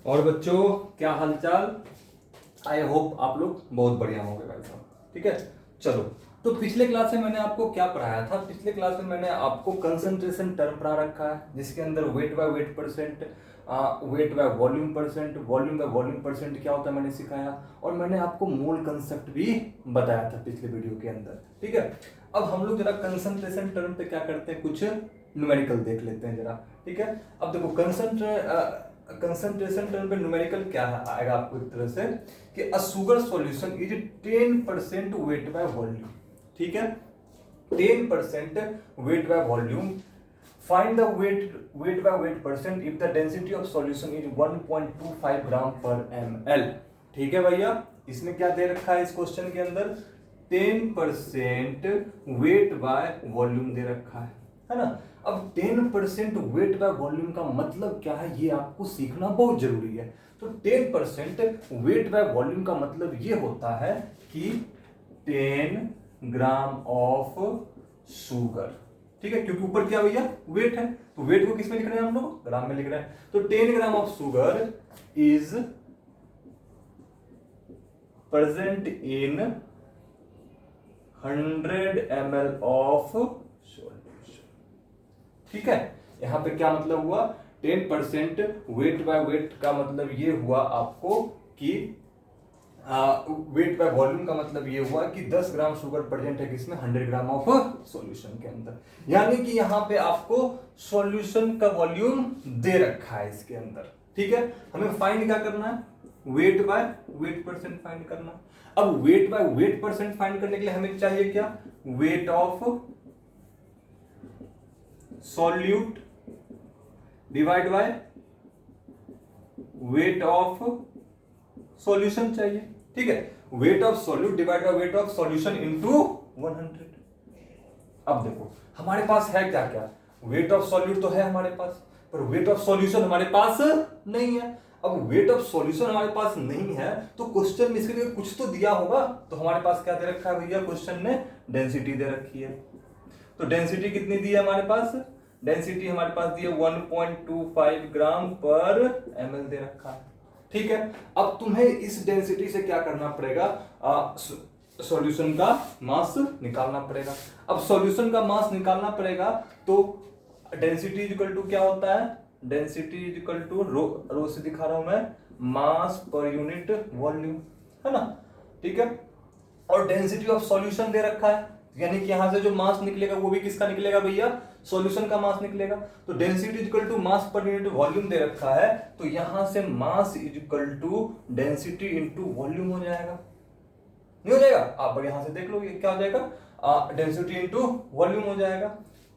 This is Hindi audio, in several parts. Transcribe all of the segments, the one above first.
और बच्चों क्या हालचाल। आई होप आप लोग बहुत बढ़िया होंगे भाई साहब। ठीक है, चलो। तो पिछले क्लास में मैंने आपको क्या पढ़ाया था? पिछले क्लास में मैंने आपको कंसंट्रेशन टर्म पढ़ा रखा है, जिसके अंदर wait by weight percent, wait by volume percent, volume by volume percent क्या होता है मैंने सिखाया, और मैंने आपको मोल कंसेप्ट भी बताया था पिछले वीडियो के अंदर। ठीक है, अब हम लोग जरा कंसंट्रेशन टर्म पे क्या करते हैं, कुछ न्यूमेरिकल देख लेते हैं जरा। ठीक है, अब देखो कंसंट्रेशन टर्म पे न्यूमेरिकल क्या आएगा आपको एक तरह से कि a sugar solution is 10% weight by volume. ठीक है, 10% weight by volume. Find the weight by weight percent if the density of solution is 1.25 gram per ml। ठीक है भैया, इसमें क्या दे रखा है इस क्वेश्चन के अंदर? 10% वेट बाय वॉल्यूम दे रखा है ना। अब 10% वेट बाय वॉल्यूम का मतलब क्या है, ये आपको सीखना बहुत जरूरी है। तो 10% वेट बाय वॉल्यूम का मतलब ये होता है कि 10 ग्राम ऑफ शुगर। ठीक है, क्योंकि ऊपर क्या भैया वेट है, तो वेट को किस में लिख रहे हैं हम लोग? ग्राम में लिख रहे हैं। तो 10 gram of sugar is present in 100 ml of solution. ठीक है, यहां पे क्या मतलब हुआ? 10% वेट बाय वेट का मतलब ये हुआ आपको कि वेट बाय वॉल्यूम का मतलब ये हुआ कि 10 ग्राम शुगर प्रेजेंट है किसमें? 100 ग्राम ऑफ सॉल्यूशन के अंदर। यानी कि यहां पे आपको सॉल्यूशन का वॉल्यूम दे रखा है इसके अंदर। ठीक है, हमें फाइंड क्या करना है? Wait by weight percent find करना है। अब wait by weight percent find करने के लिए हमें चाहिए क्या? Weight of solute divide by weight of solution चाहिए। ठीक है, weight of solute divide by weight of solution into 100। अब देखो हमारे पास है क्या क्या? वेट ऑफ सॉल्यूट तो है हमारे पास, पर वेट ऑफ सॉल्यूशन हमारे पास नहीं है। अब वेट ऑफ सॉल्यूशन हमारे पास नहीं है तो क्वेश्चन में इसके लिए कुछ तो दिया होगा। तो हमारे पास क्या दे रखा है भैया? क्वेश्चन ने डेंसिटी दे रखी है। तो डेंसिटी कितनी दी है हमारे पास? डेंसिटी हमारे पास दी है 1.25 ग्राम पर ml दे रखा है। ठीक है, अब तुम्हें इस डेंसिटी से क्या करना पड़ेगा? सॉल्यूशन का मास निकालना पड़ेगा। अब सॉल्यूशन का मास निकालना पड़ेगा तो डेंसिटी इक्वल टू क्या होता है? डेंसिटी इक्वल टू रो से दिखा रहा हूं मैं, मास पर यूनिट वॉल्यूम, है ना। ठीक है, और डेंसिटी ऑफ सॉल्यूशन दे रखा है, यानी कि यहां से जो मास निकलेगा वो भी किसका निकलेगा भैया? सॉल्यूशन का मास निकलेगा। तो density equal to mass per unit volume दे रखा है, तो यहां से mass equal to density into volume हो जाएगा। नहीं हो जाएगा? आप यहां से देख लो, ये क्या हो जाएगा? डेंसिटी इनटू वॉल्यूम हो जाएगा।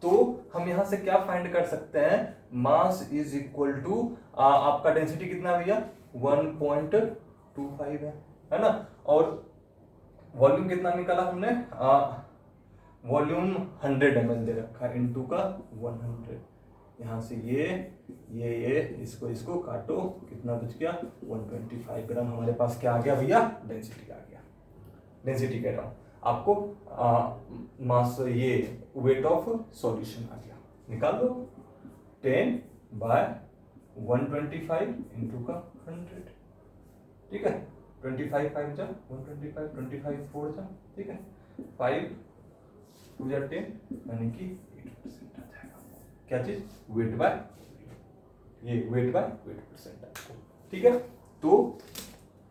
तो हम यहां से क्या फाइंड कर सकते हैं? मास इज इक्वल टू आपका डेंसिटी कितना भैया? 1.25 है ना। और वॉल्यूम कितना निकाला हमने? वॉल्यूम 100 ml दे रखा है, इनटू का 100। यहां से ये इसको काटो, कितना बच गया? 125 ग्राम हमारे पास क्या आ गया भैया? डेंसिटी आ गया। डेंसिटी कह रहा हूं आपको, मास ये वेट ऑफ सॉल्यूशन आ गया। निकाल लो, 10 बाय 125 इनटू का 100। ठीक है, 25 5 जा 125, 25 4 जा। ठीक है, 5 2 जा 10, यानी कि 8% आ जाएगा। क्या चीज? वेट बाय ये वेट बाय वेट परसेंट आपको। ठीक है, तो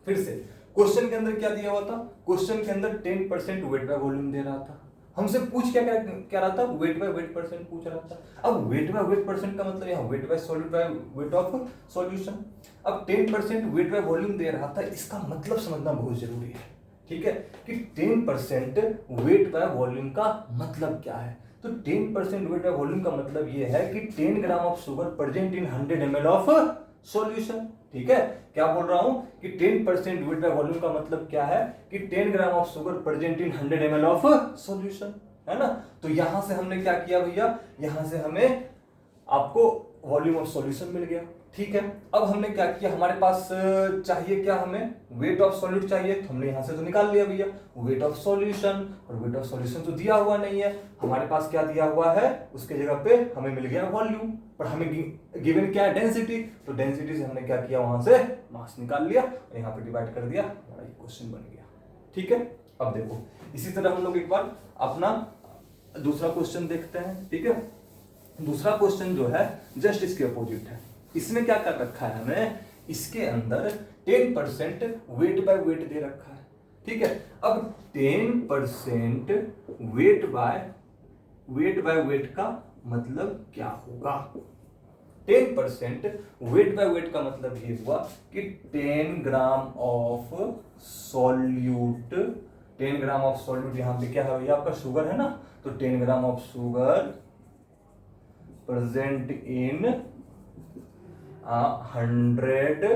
फिर से क्वेश्चन के अंदर क्या दिया हुआ था? क्वेश्चन के अंदर 10% वेट बाय वॉल्यूम दे रहा था। हमसे पूछ क्या क्या रहा था? वेट बाय वेट परसेंट पूछ रहा था। अब वेट बाय वेट परसेंट का मतलब यहाँ weight by solute by weight of solution. अब 10% वेट बाय वॉल्यूम दे रहा था, इसका मतलब समझना बहुत जरूरी है। ठीक है, कि 10% वेट बाय वॉल्यूम का मतलब क्या है? तो 10% वेट बाय वॉल्यूम का मतलब ये है कि 10 gram of sugar present in 100 ml of solution. ठीक है, क्या बोल रहा हूं कि 10% वेट बाय वॉल्यूम का मतलब क्या है? कि 10 gram of sugar present in 100 ml of solution, है ना। तो यहां से हमने क्या किया भैया? यहां से हमें आपको वॉल्यूम ऑफ सॉल्यूशन मिल गया। ठीक है, अब हमने क्या किया, हमारे पास चाहिए क्या, हमें वेट ऑफ सॉल्यूट चाहिए, तो हमने यहां से तो निकाल लिया भैया वेट ऑफ सॉल्यूशन, और वेट ऑफ सॉल्यूशन तो दिया हुआ नहीं है, हमारे पास क्या दिया हुआ है, उसके जगह पे हमें मिल गया वॉल्यूम, पर हमें गिवन क्या है, डेंसिटी, तो डेंसिटी से हमने क्या किया, वहां से मास निकाल लिया और यहाँ पे डिवाइड कर दिया, हमारा क्वेश्चन बन गया। ठीक है, अब देखो इसी तरह हम लोग एक बार अपना दूसरा क्वेश्चन देखते हैं। ठीक है, दूसरा क्वेश्चन जो है जस्ट इसके अपोजिट है। इसमें क्या कर रखा है हमें, इसके अंदर 10% वेट बाय वेट दे रखा है। ठीक है, अब 10% वेट बाय वेट का मतलब क्या होगा, 10% वेट बाय वेट का मतलब ये हुआ कि 10 gram of solute, 10 gram of solute, यहां पे क्या है भैया आपका शुगर है ना, तो 10 gram of sugar present in 100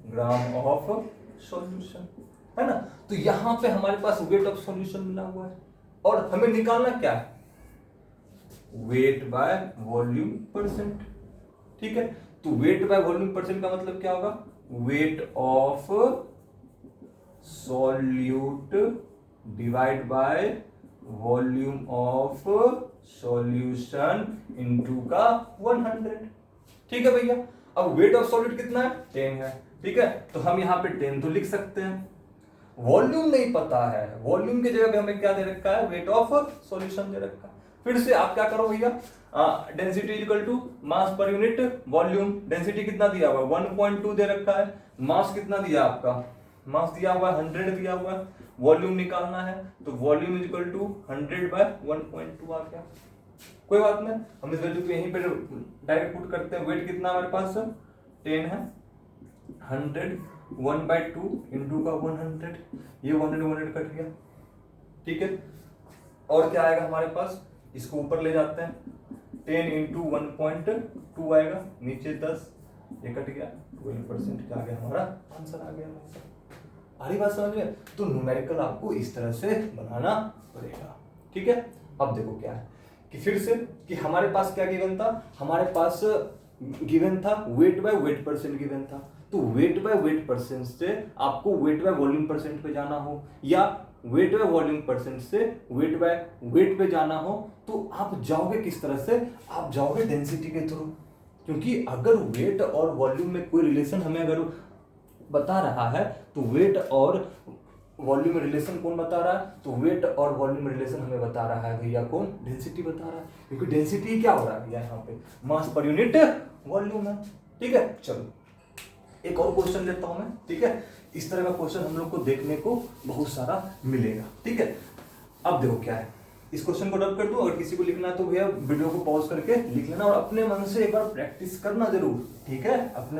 gram of solution, है ना। तो यहां पे हमारे पास वेट ऑफ सॉल्यूशन मिला हुआ है और हमें निकालना क्या है, वेट बाय वॉल्यूम परसेंट। ठीक है, तो वेट बाय वॉल्यूम परसेंट का मतलब क्या होगा, weight of solute divide by volume of solution into का 100। ठीक है भैया, अब वेट ऑफ सॉल्यूट कितना है, 10 है। ठीक है, तो हम यहाँ पे 10 तो लिख सकते हैं, वॉल्यूम नहीं पता है, वॉल्यूम की जगह पे हमें क्या दे रखा है, वेट ऑफ सॉल्यूशन दे रखा है। फिर से आप क्या करो भैया, density equal to mass per unit volume, density कितना दिया हुआ है 1.2 दे रखा है, मास कितना दिया आपका, मास दिया हुआ है 100 दिया हुआ है, वॉल्यूम निकालना है तो volume is equal to 100 by 1.2 आ गया। कोई बात नहीं, हम इस वैल्यू को यहीं पे डायरेक्ट पुट करते हैं, वेट कितना हमारे पास 10 है, 100 1/2 इंटू का 100, ये 100 कट गया। ठीक है, और क्या आएगा हमारे पास, इसको ऊपर ले जाते हैं, 10 इंटू 1.2 आएगा, नीचे 10, ये कट गया, 12% क्या आ गया, हमारा आंसर आ गया। आ रही बात समझ में, तो न्यूमेरिकल आपको इस तरह से बनाना पड़ेगा। ठीक है, अब देखो क्या है कि फिर से कि हमारे पास क्या गिवन था, हमारे पास गिवन था wait by weight percent given था, तो वेट बाय वेट परसेंट से आपको वेट बाय वॉल्यूम परसेंट पे जाना हो या वेट बाय वॉल्यूम परसेंट से वेट बाय वेट पे जाना हो, तो आप जाओगे किस तरह से, आप जाओगे डेंसिटी के थ्रू, क्योंकि अगर वेट और वॉल्यूम में कोई रिलेशन हमें अगर बता रहा है तो वेट और वॉल्यूम में रिलेशन कौन बता रहा है, तो वेट और वॉल्यूम में रिलेशन हमें बता रहा है भैया कौन, डेंसिटी बता रहा है, क्योंकि डेंसिटी क्या हो रहा है भैया यहाँ पे, मास पर यूनिट वॉल्यूम है। ठीक है, चलो एक और क्वेश्चन लेता हूं मैं। ठीक है, इस तरह का क्वेश्चन हम लोग को देखने को बहुत सारा मिलेगा। ठीक है, अब देखो क्या है, इस क्वेश्चन को रब कर दो, अगर किसी को लिखना है तो भैया वीडियो को पॉज करके लिख लेना और अपने मन से एक बार प्रैक्टिस करना जरूर। ठीक है, अपने